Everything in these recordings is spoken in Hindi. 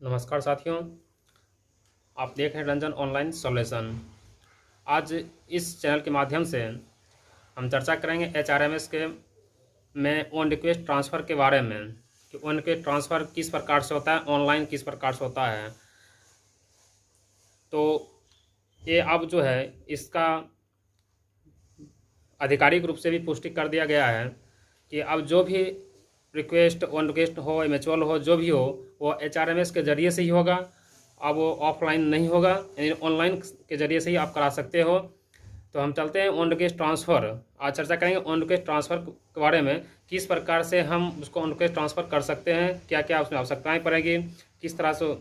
नमस्कार साथियों, आप देख रहे हैं रंजन ऑनलाइन सॉल्यूशन। आज इस चैनल के माध्यम से हम चर्चा करेंगे एचआरएमएस के में ऑन रिक्वेस्ट ट्रांसफ़र के बारे में कि ऑन रिक्वेस्ट ट्रांसफ़र किस प्रकार से होता है, ऑनलाइन किस प्रकार से होता है। तो ये अब जो है इसका आधिकारिक रूप से भी पुष्टि कर दिया गया है कि अब जो भी रिक्वेस्ट ऑन रिक्वेस्ट हो, म्यूचुअल हो, जो भी हो, वो एचआरएमएस के ज़रिए से ही होगा। अब वो ऑफलाइन नहीं होगा, यानी ऑनलाइन के ज़रिए से ही आप करा सकते हो। तो हम चलते हैं ऑन रिक्वेस्ट ट्रांसफ़र। आज चर्चा करेंगे ऑन रिक्वेस्ट ट्रांसफ़र के बारे में, किस प्रकार से हम उसको ऑन रिक्वेस्ट ट्रांसफ़र कर सकते हैं, क्या क्या उसमें आवश्यकताएँ पड़ेगी, किस तरह से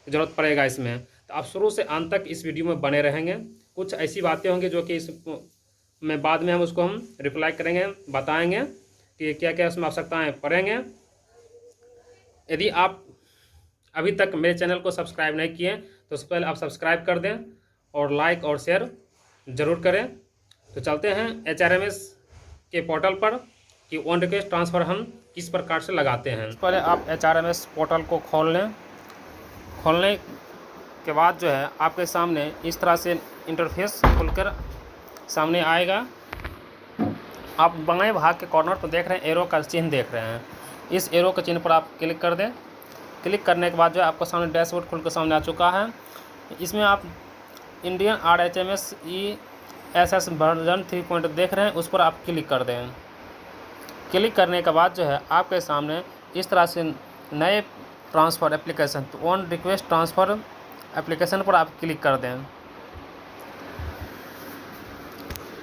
ज़रूरत पड़ेगा इसमें। तो आप शुरू से अंत तक इस वीडियो में बने रहेंगे। कुछ ऐसी बातें होंगी जो कि इस में बाद में हम रिप्लाई करेंगे, बताएंगे कि क्या क्या उसमें आवश्यकताएँ पड़ेंगे। यदि आप अभी तक मेरे चैनल को सब्सक्राइब नहीं किए तो उससे पहले आप सब्सक्राइब कर दें और लाइक और शेयर ज़रूर करें। तो चलते हैं एचआरएमएस के पोर्टल पर कि ऑन रिक्वेस्ट ट्रांसफ़र हम किस प्रकार से लगाते हैं। पहले आप एचआरएमएस पोर्टल को खोल लें। खोलने के बाद जो है आपके सामने इस तरह से इंटरफेस खुलकर सामने आएगा। आप बाएं भाग के कॉर्नर पर देख रहे हैं, एरो का चिन्ह देख रहे हैं। इस एरो के चिन्ह पर आप क्लिक कर दें। क्लिक करने के बाद जो है आपको सामने डैशबोर्ड खुल कर सामने आ चुका है। इसमें आप इंडियन RHMS ESS वर्जन 3 देख रहे हैं, उस पर आप क्लिक कर दें। क्लिक करने के बाद जो है आपके सामने इस तरह से नए ट्रांसफ़र एप्लीकेशन, तो ऑन रिक्वेस्ट ट्रांसफ़र एप्लीकेशन पर आप क्लिक कर दें।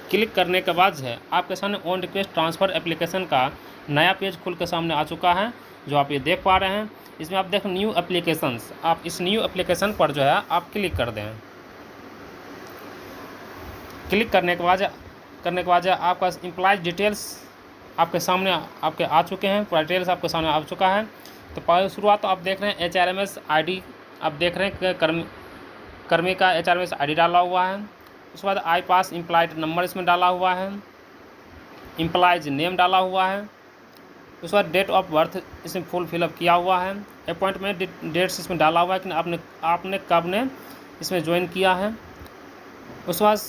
क्लिक करने के बाद जो है आपके सामने ऑन रिक्वेस्ट ट्रांसफ़र एप्लीकेशन का नया पेज खुल के सामने आ चुका है, जो आप ये देख पा रहे हैं। इसमें आप देखें न्यू एप्लीकेशंस, आप इस न्यू एप्लीकेशन पर जो है आप क्लिक कर दें। क्लिक करने के बाद आपका एम्प्लॉय डिटेल्स आपके सामने आपके आ चुके हैं, पूरा डिटेल्स आपके सामने आ चुका है। तो पहले शुरुआत तो आप देख रहे हैं HRMS ID, आप देख रहे हैं कर्मी का HRMS ID डाला हुआ है। उसके बाद आई पास एम्प्लॉयड नंबर इसमें डाला हुआ है, एम्प्लॉयज नेम डाला हुआ है। उसके बाद डेट ऑफ बर्थ इसमें फुल फिलअप किया हुआ है। अपॉइंटमेंट डेट्स इसमें डाला हुआ है कि आपने कब ने इसमें ज्वाइन किया है। उसके बाद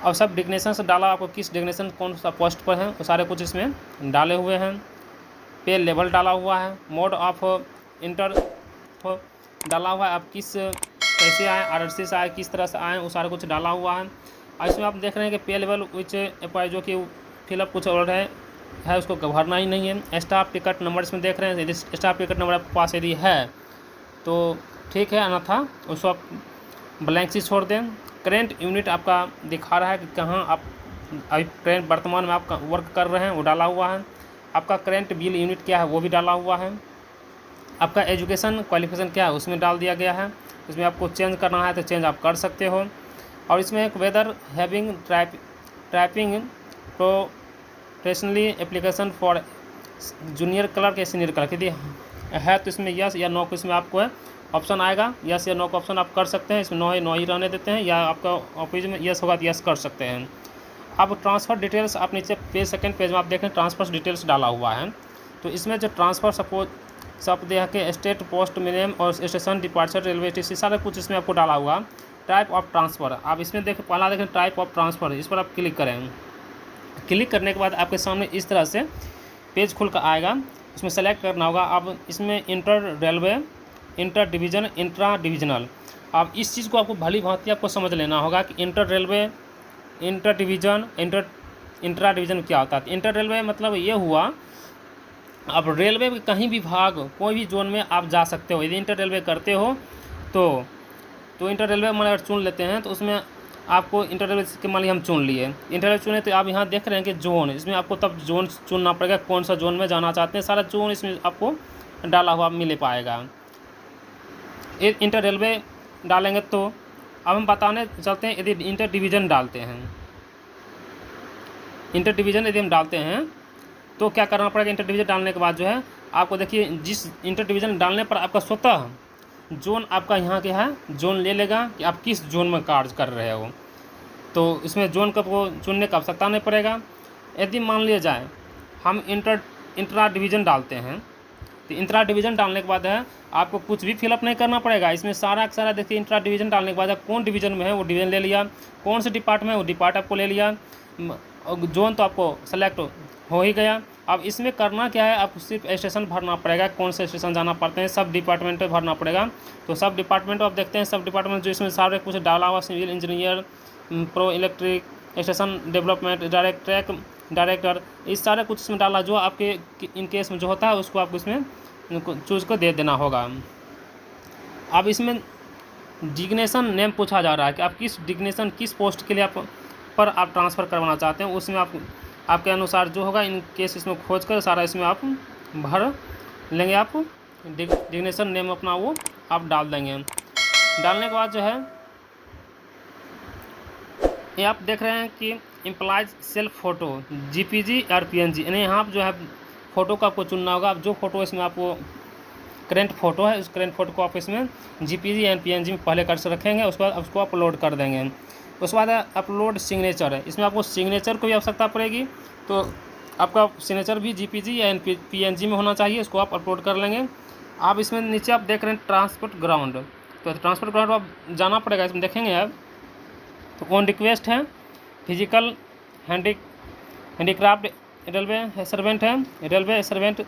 अब सब डिग्नेशन से डाला, आपको किस डिग्नेशन कौन सा पोस्ट पर है वो सारे कुछ इसमें डाले हुए हैं। पे लेवल डाला हुआ है। मोड ऑफ इंटर डाला हुआ है, आप किस कैसे आए, RRC से आए, किस तरह से आए, वो सारा कुछ डाला हुआ है। और इसमें आप देख रहे हैं कि पे लेवल विच अप्लाई, जो कि फिलअप कुछ और है उसको भरना ही नहीं है। स्टाफ टिकट नंबर इसमें देख रहे हैं, यदि स्टाफ टिकट नंबर आपके पास यदि है तो ठीक है, अन्यथा उसको आप ब्लैंक से छोड़ दें। करेंट यूनिट आपका दिखा रहा है कि कहाँ आप अभी करेंट वर्तमान में आप वर्क कर रहे हैं, वो डाला हुआ है। आपका करेंट बिल यूनिट क्या है वो भी डाला हुआ है। आपका एजुकेशन क्वालिफिकेशन क्या है उसमें डाल दिया गया है। इसमें आपको चेंज करना है तो चेंज आप कर सकते हो। और इसमें एक whether having typing professionally application for junior clerk या सीनियर क्लर्क, यदि है तो इसमें यस या नो को इसमें आपको ऑप्शन आएगा। यस या नो का ऑप्शन आप कर सकते हैं। इसमें नो है नो ही रहने देते हैं, या आपका ऑफिस में यस होगा तो यस कर सकते हैं। अब ट्रांसफ़र डिटेल्स आप नीचे पेज सेकंड पेज में आप देखें ट्रांसफ़र डिटेल्स डाला हुआ है। तो इसमें जो ट्रांसफ़र सपोज सब देख के स्टेट पोस्ट मिनिमम और स्टेशन डिपार्चर रेलवे स्टेशन सारा कुछ इसमें आपको डाला हुआ। टाइप ऑफ ट्रांसफ़र आप इसमें देखें, पहला देखें टाइप ऑफ ट्रांसफ़र, इस पर आप क्लिक करें। क्लिक करने के बाद आपके सामने इस तरह से पेज खुल कर आएगा। इसमें सेलेक्ट करना होगा। अब इसमें inter railway, inter division, intra divisional, अब इस चीज़ को आपको भली भांति आपको समझ लेना होगा कि inter railway, inter division, intra division क्या होता है। इंटर रेलवे मतलब ये हुआ, अब रेलवे के कहीं भी भाग कोई भी जोन में आप जा सकते हो। यदि इंटर रेलवे करते हो तो इंटर रेलवे मान अगर चुन लेते हैं तो उसमें आपको इंटर रेलवे के मान लिया हम चुन लिए, इंटर रेलवे चुने तो आप यहाँ देख रहे हैं कि जोन, इसमें आपको तब जोन चुनना पड़ेगा, कौन सा जोन में जाना चाहते हैं। सारा जोन इसमें आपको डाला हुआ मिल पाएगा। इंटर रेलवे डालेंगे तो अब हम बताने चलते हैं, यदि इंटर डिवीज़न डालते हैं, इंटर डिवीज़न यदि हम डालते हैं तो क्या करना पड़ेगा। इंटर डिवीज़न डालने के बाद जो है आपको देखिए, जिस इंटर डिवीज़न डालने पर आपका स्वतः जोन आपका यहाँ के है जोन ले लेगा कि आप किस जोन में कार्य कर रहे हो। तो इसमें जोन का को चुनने का आवश्यकता नहीं पड़ेगा। यदि मान लिया जाए हम इंट्रा डिवीज़न डालते हैं तो इंट्रा डिवीज़न डालने के बाद है आपको कुछ भी फिलअप नहीं करना पड़ेगा। इसमें सारा का सारा देखिए इंट्रा डिवीज़न डालने के बाद कौन डिवीज़न में है वो डिवीज़न ले लिया, कौन से डिपार्टमेंट है वो डिपार्ट आपको ले लिया, जोन तो आपको सेलेक्ट हो ही गया। अब इसमें करना क्या है, आपको सिर्फ स्टेशन भरना पड़ेगा, कौन से स्टेशन जाना पड़ते हैं, सब डिपार्टमेंट पे भरना पड़ेगा। तो सब डिपार्टमेंट आप देखते हैं, सब डिपार्टमेंट जो इसमें सारे कुछ डाला हुआ, civil engineer, pro electric, station development, direct track director, इस सारे कुछ इसमें डाला जो आपके इन केस में जो होता है उसको आपको इसमें चूज को दे देना होगा। अब इसमें डिग्नेशन नेम पूछा जा रहा है कि आप किस डिग्नेशन किस पोस्ट के लिए आप ट्रांसफ़र करवाना चाहते हैं, उसमें आपके अनुसार जो होगा इन केस इसमें खोज कर सारा इसमें आप भर लेंगे। आप डिग्नेशन नेम अपना वो आप डाल देंगे। डालने के बाद जो है ये आप देख रहे हैं कि एम्प्लॉयज सेल्फ फ़ोटो जीपीजी और पीएनजी, यानी यहाँ जो है फ़ोटो का आपको चुनना होगा। अब जो फ़ोटो इसमें आपको करेंट फ़ोटो है उस करेंट फ़ोटो को आप इसमें जीपीजी एंड पीएनजी में पहले कर रखेंगे, उसके बाद उसको अपलोड कर देंगे। उसके बाद अपलोड सिग्नेचर है, इसमें आपको सिग्नेचर को भी आवश्यकता पड़ेगी, तो आपका सिग्नेचर भी जीपीजी एंड पीएनजी में होना चाहिए, इसको आप अपलोड कर लेंगे। आप इसमें नीचे आप देख रहे हैं ट्रांसपोर्ट ग्राउंड, तो ट्रांसपोर्ट ग्राउंड आप जाना पड़ेगा। इसमें देखेंगे आप तो ऑन रिक्वेस्ट है, फिजिकल हैंडीक्राफ्ट रेलवे सर्वेंट है, रेलवे सर्वेंट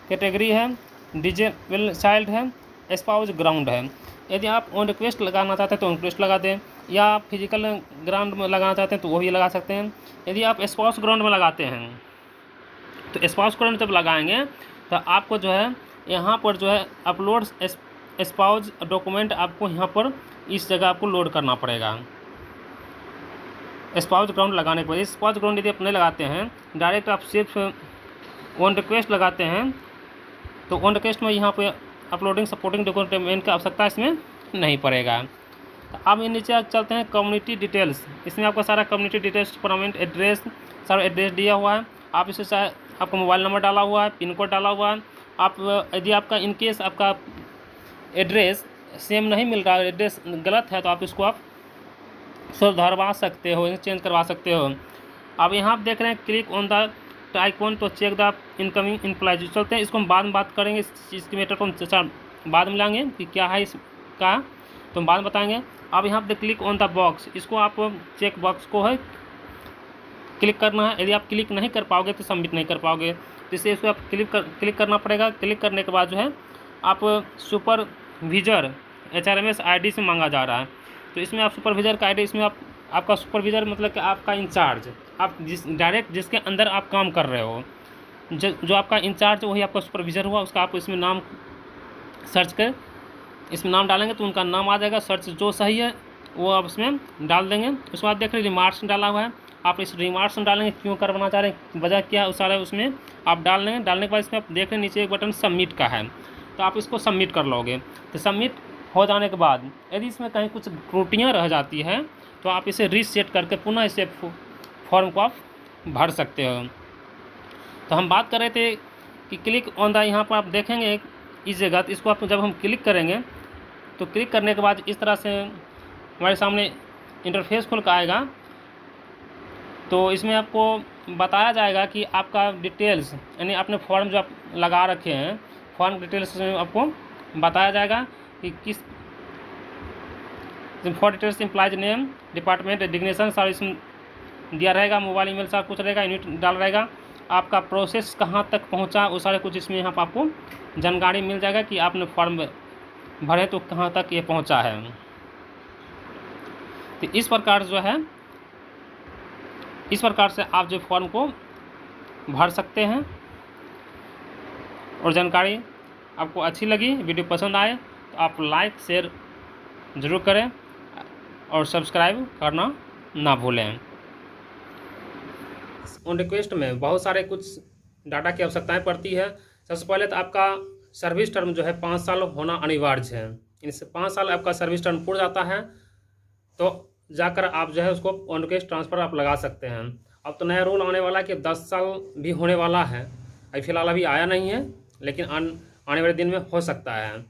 कैटेगरी है, डिजेबल चाइल्ड है, स्पाउस ग्राउंड है। यदि आप ऑन रिक्वेस्ट लगाना चाहते हैं तो ऑन रिक्वेस्ट लगा दें, या फिजिकल ग्राउंड में लगाना चाहते हैं तो वो भी लगा सकते हैं। यदि आप स्पाउस ग्राउंड में लगाते हैं तो स्पाउस ग्राउंड जब लगाएंगे तो आपको जो है यहाँ पर जो है अपलोड स्पाउस डॉक्यूमेंट आपको यहाँ पर इस जगह आपको लोड करना पड़ेगा। स्पाउस ग्राउंड लगाने के बाद स्पाउस ग्राउंड यदि आप नहीं लगाते हैं, डायरेक्ट आप सिर्फ ऑन रिक्वेस्ट लगाते हैं, तो ऑन रिक्वेस्ट में यहाँ पे अपलोडिंग सपोर्टिंग डॉक्यूमेंट की आवश्यकता इसमें नहीं पड़ेगा। तो अब ये नीचे चलते हैं कम्युनिटी डिटेल्स, इसमें आपका सारा कम्युनिटी डिटेल्स, परमानेंट एड्रेस, सारा एड्रेस दिया हुआ है। आप इसे चाहे आपका मोबाइल नंबर डाला हुआ है, पिन कोड डाला हुआ है। आप यदि आपका इनकेस आपका एड्रेस सेम नहीं मिल रहा है, एड्रेस गलत है, तो आप इसको आप सुधारवा सकते हो, चेंज करवा सकते हो। अब यहाँ आप देख रहे हैं क्लिक ऑन द आइकॉन तो चेक द इनकमिंग इम्प्लॉयज। चलते हैं, इसको हम बाद में बात करेंगे, इसके मैटर को हम बाद में लाएंगे कि क्या है इसका, तो हम बाद में बताएंगे। अब यहाँ पे क्लिक ऑन द बॉक्स, इसको आप चेक बॉक्स को है क्लिक करना है। यदि आप क्लिक नहीं कर पाओगे तो सबमिट नहीं कर पाओगे, इसलिए इसको आप क्लिक करना पड़ेगा। क्लिक करने के बाद जो है आप सुपरविजर HRMS ID से मांगा जा रहा है, तो इसमें आप सुपरविजर का ID, इसमें आपका सुपरविजर मतलब कि आपका इंचार्ज, आप डायरेक्ट जिसके अंदर आप काम कर रहे हो, जो आपका इंचार्ज वही आपका सुपरविजर हुआ, उसका आप इसमें नाम सर्च कर इसमें नाम डालेंगे तो उनका नाम आ जाएगा। सर्च जो सही है वो आप इसमें डाल देंगे। उसके बाद देख रहे हैं रिमार्क्स डाला हुआ है, आप इस रिमार्क्स में डालेंगे, क्यों करवाना चाह रहे हैं, वजह क्या है, सारा उसमें आप डाल लेंगे। डालने के बाद इसमें आप देख रहे हैं नीचे एक बटन सबमिट का है, तो आप इसको सबमिट कर लोगे। तो सबमिट हो जाने के बाद यदि इसमें कहीं कुछ त्रुटियाँ रह जाती हैं तो आप इसे रीसेट करके पुनः इसे फॉर्म को आप भर सकते हो। तो हम बात कर रहे थे कि क्लिक ऑन द, यहाँ पर आप देखेंगे इस जगह, तो इसको आप जब हम क्लिक करेंगे तो क्लिक करने के बाद इस तरह से हमारे सामने इंटरफेस खुल कर आएगा। तो इसमें आपको बताया जाएगा कि आपका डिटेल्स, यानी अपने फॉर्म जो आप लगा रखे हैं, फॉर्म डिटेल्स में आपको बताया जाएगा कि किस for details employees name, department, designation सारा इसमें दिया रहेगा, मोबाइल ईमेल सारा कुछ रहेगा, यूनिट डाल रहेगा, आपका प्रोसेस कहाँ तक पहुँचा वो सारे कुछ इसमें यहाँ पर आपको जानकारी मिल जाएगा कि आपने फॉर्म भरे तो कहाँ तक ये पहुँचा है। तो इस प्रकार जो है, इस प्रकार से आप जो फॉर्म को भर सकते हैं। और जानकारी आपको अच्छी लगी, वीडियो पसंद आए तो आप लाइक शेयर ज़रूर करें और सब्सक्राइब करना ना भूलें। ऑन रिक्वेस्ट में बहुत सारे कुछ डाटा की आवश्यकताएं पड़ती है। सबसे पहले तो आपका सर्विस टर्म जो है 5 साल होना अनिवार्य है। इनसे 5 साल आपका सर्विस टर्म पूरा जाता है तो जाकर आप जो है उसको ऑन रिक्वेस्ट ट्रांसफ़र आप लगा सकते हैं। अब तो नया रूल आने वाला है कि 10 साल भी होने वाला है, अभी फ़िलहाल अभी आया नहीं है, लेकिन आने वाले दिन में हो सकता है।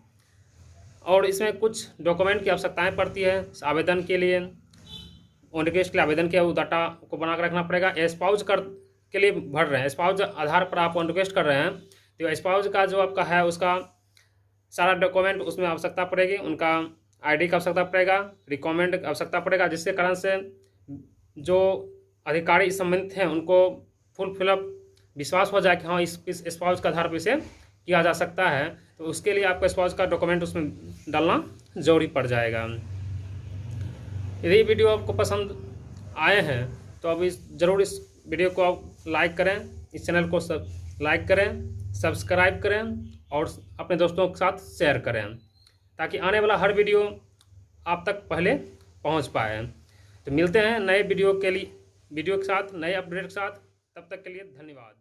और इसमें कुछ डॉक्यूमेंट की आवश्यकताएं पड़ती है आवेदन के लिए। ऑन रिक्वेस्ट के लिए आवेदन के डाटा को बना कर रखना पड़ेगा। स्पाउस कर के लिए भर रहे हैं, स्पाउस आधार पर आप ऑन रिक्वेस्ट कर रहे हैं तो स्पाउस का जो आपका है उसका सारा डॉक्यूमेंट उसमें आवश्यकता पड़ेगी, उनका आईडी का आवश्यकता पड़ेगा, रिकमेंड आवश्यकता पड़ेगा, जिसके कारण से जो अधिकारी संबंधित हैं उनको फुल फिलअप विश्वास हो जाए कि हाँ इस स्पाउस के आधार पर इसे किया जा सकता है। तो उसके लिए आपको स्पाउस का डॉक्यूमेंट उसमें डालना जरूरी पड़ जाएगा। यदि वीडियो आपको पसंद आए हैं तो अब ज़रूर इस वीडियो को आप लाइक करें, इस चैनल को लाइक करें, सब्सक्राइब करें और अपने दोस्तों के साथ शेयर करें, ताकि आने वाला हर वीडियो आप तक पहले पहुंच पाए। तो मिलते हैं नए वीडियो के साथ, नए अपडेट के साथ। तब तक के लिए धन्यवाद।